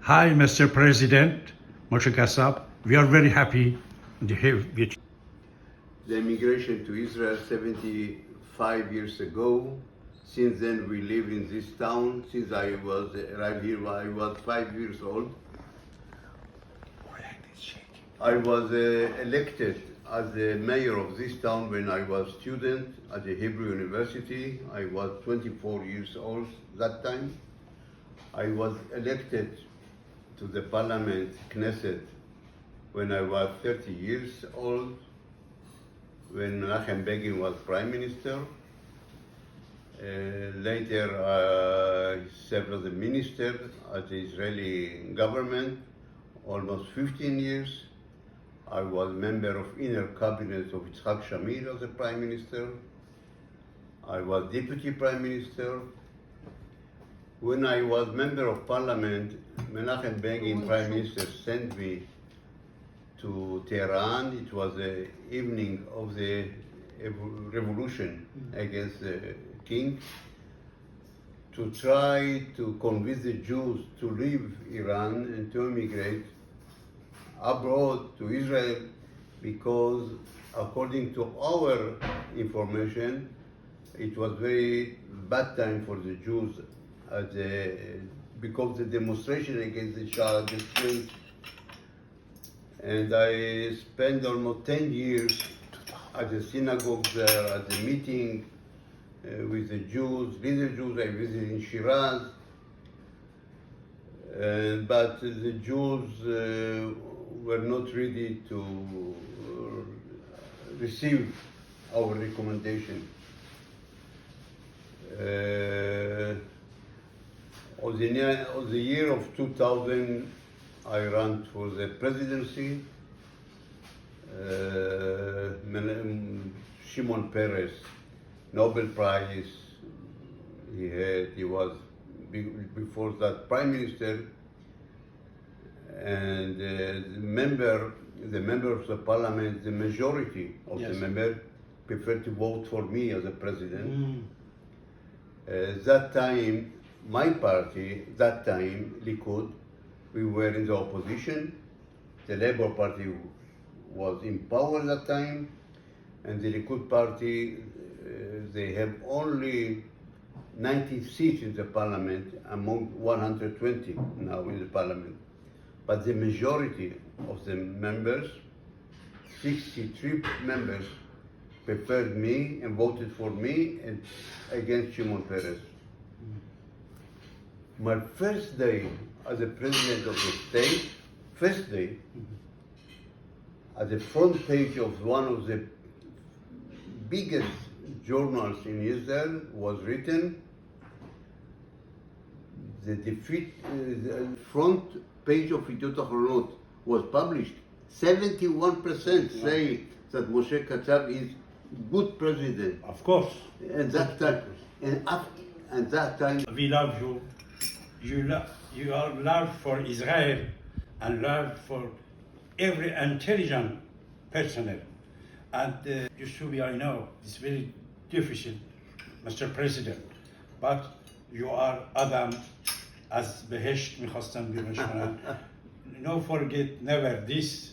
Hi, Mr. President Moshe Katsav. We are very happy to have you. The immigration to Israel 75 years ago. Since then, we live in this town. Since I was arrived here, I was 5 years old. I was elected as the mayor of this town when I was student at the Hebrew University. I was 24 years old that time. I was elected to the parliament, Knesset, when I was 30 years old, when Begin was prime minister. Later, I served as a minister at the Israeli government, almost 15 years. I was member of inner cabinet of Yitzhak Shamir as a prime minister. I was deputy prime minister. When I was member of parliament, Menachem Begin, prime minister, sent me to Tehran. It was the evening of the revolution against the king, to try to convince the Jews to leave Iran and to immigrate abroad to Israel, because according to our information, it was very bad time for the Jews because the demonstration against the Shah just killed. And I spent almost 10 years at the synagogue there, at the meeting with the Jews, little Jews. I visited in Shiraz. But the Jews were not ready to receive our recommendation. On the year of 2000, I ran for the presidency. Shimon Peres, Nobel Prize, he was before that prime minister, and the member of the parliament, the majority of the members preferred to vote for me as a president. That time, my party, Likud, we were in the opposition. The Labour Party was in power that time, and the Likud party, they have only 90 seats in the parliament among 120 now in the parliament. But the majority of the members, 63 members, preferred me and voted for me and against Shimon Peres. My first day as the president of the state, first day, at the front page of one of the biggest journals in Israel was written, the front page of Yediot Ahronot was published. 71% say that Moshe Katsav is good president. Of course. And that time, and that time, We love you. You are love for Israel and love for every intelligent personnel. And I know it's very difficult, Mr. President, but you are Adam, از بهشت میخواستم بیرونش کنن. No forget never this.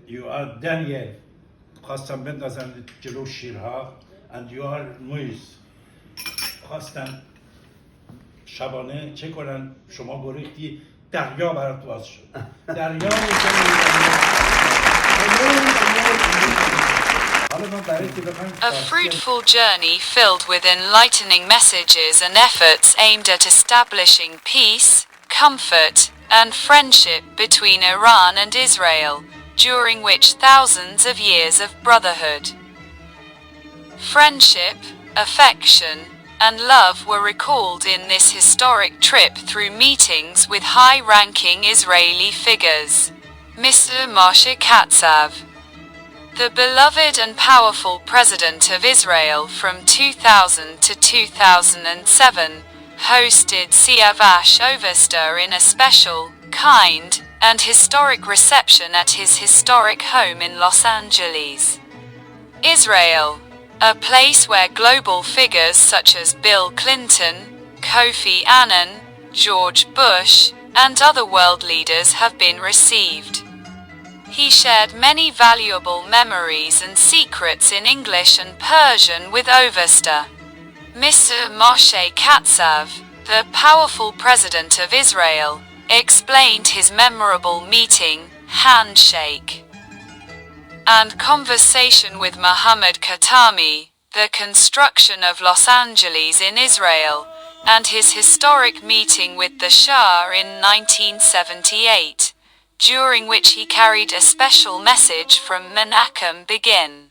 You are Daniel. خواستم بندازن جلو شیرها. And you are Moise. خواستن شبانه چه کنن؟ شما گریختی دریا برات باز شد. دریا A fruitful journey filled with enlightening messages and efforts aimed at establishing peace, comfort, and friendship between Iran and Israel, during which thousands of years of brotherhood, friendship, affection, and love were recalled in this historic trip through meetings with high-ranking Israeli figures. Mr. Moshe Katsav, the beloved and powerful President of Israel from 2000 to 2007, hosted Siavash Ovesta in a special, kind, and historic reception at his historic home in Los Angeles. Israel, a place where global figures such as Bill Clinton, Kofi Annan, George Bush, and other world leaders have been received. He shared many valuable memories and secrets in English and Persian with Osta. Mr. Moshe Katsav, the powerful president of Israel, explained his memorable meeting, handshake, and conversation with Muhammad Khataami, the construction of Los Angeles in Israel, and his historic meeting with the Shah in 1978, during which he carried a special message from Menachem Begin,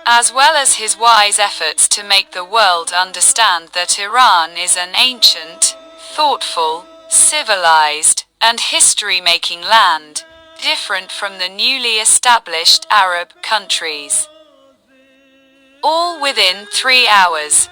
as well as his wise efforts to make the world understand that Iran is an ancient, thoughtful, civilized, and history-making land, different from the newly established Arab countries. All within 3 hours.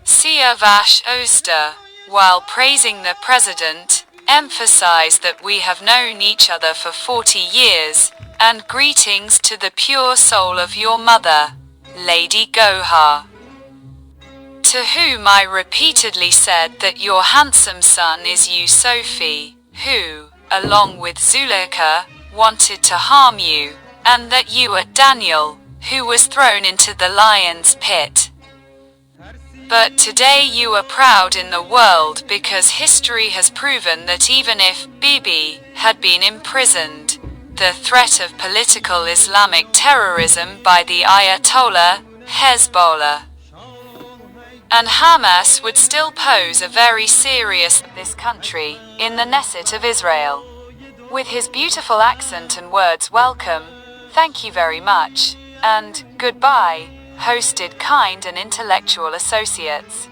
Siavash Osta, while praising the president, emphasized that we have known each other for 40 years, and greetings to the pure soul of your mother, Lady Gohar, to whom I repeatedly said that your handsome son is you Sophie, who, along with Zuleika, wanted to harm you, and that you are Daniel, who was thrown into the lion's pit. But today you are proud in the world because history has proven that even if Bibi had been imprisoned, the threat of political Islamic terrorism by the Ayatollah, Hezbollah, and Hamas would still pose a very serious this country in the Knesset of Israel. With his beautiful accent and words welcome, thank you very much, and goodbye, hosted kind and intellectual associates,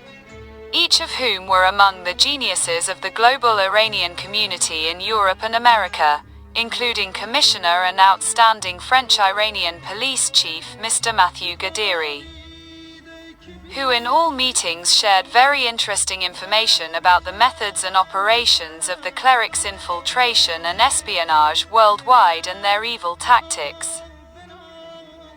each of whom were among the geniuses of the global Iranian community in Europe and America, including Commissioner and outstanding French-Iranian Police Chief Mr. Matthew Gadiri, who in all meetings shared very interesting information about the methods and operations of the clerics' infiltration and espionage worldwide and their evil tactics,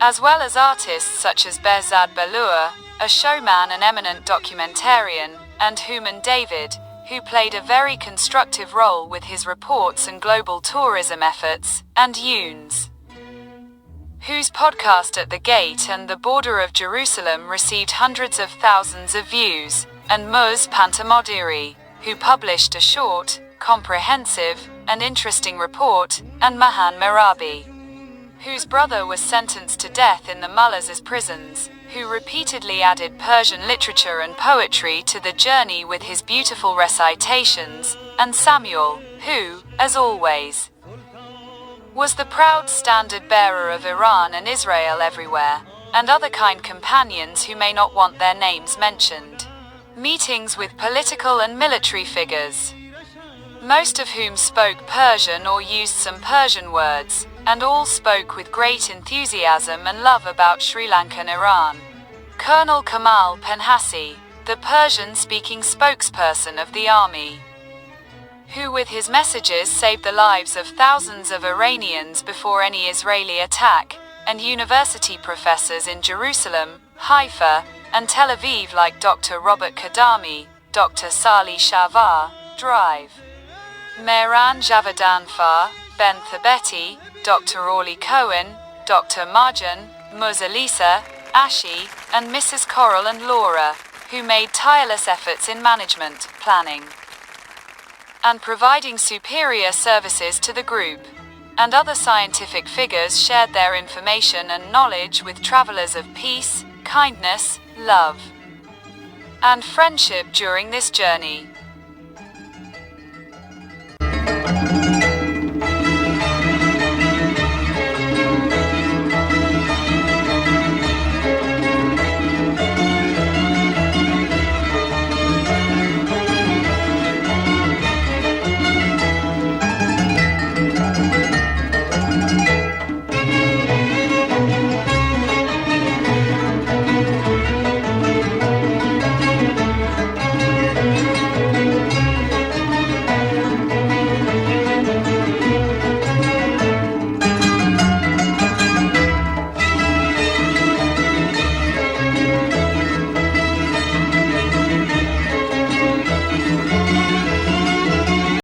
as well as artists such as Behzad Balour, a showman and eminent documentarian, and Human David, who played a very constructive role with his reports and global tourism efforts, and Younes, whose podcast At the Gate and the Border of Jerusalem received hundreds of thousands of views, and Muz Pantamodiri, who published a short, comprehensive, and interesting report, and Mahan Merabi, whose brother was sentenced to death in the mullahs' prisons, who repeatedly added Persian literature and poetry to the journey with his beautiful recitations, and Samuel, who, as always, was the proud standard-bearer of Iran and Israel everywhere, and other kind companions who may not want their names mentioned. Meetings with political and military figures, most of whom spoke Persian or used some Persian words, and all spoke with great enthusiasm and love about Sri Lanka and Iran. Colonel Kamal Penhasi, the Persian-speaking spokesperson of the army, who with his messages saved the lives of thousands of Iranians before any Israeli attack, and university professors in Jerusalem, Haifa, and Tel Aviv like Dr. Robert Kadami, Dr. Sali Shavar, Drive, Mehran Javadanfar, Ben Thabeti, Dr. Orly Cohen, Dr. Marjan, Muzalisa, Ashi, and Mrs. Coral and Laura, who made tireless efforts in management, planning, and providing superior services to the group. And other scientific figures shared their information and knowledge with travelers of peace, kindness, love, and friendship during this journey.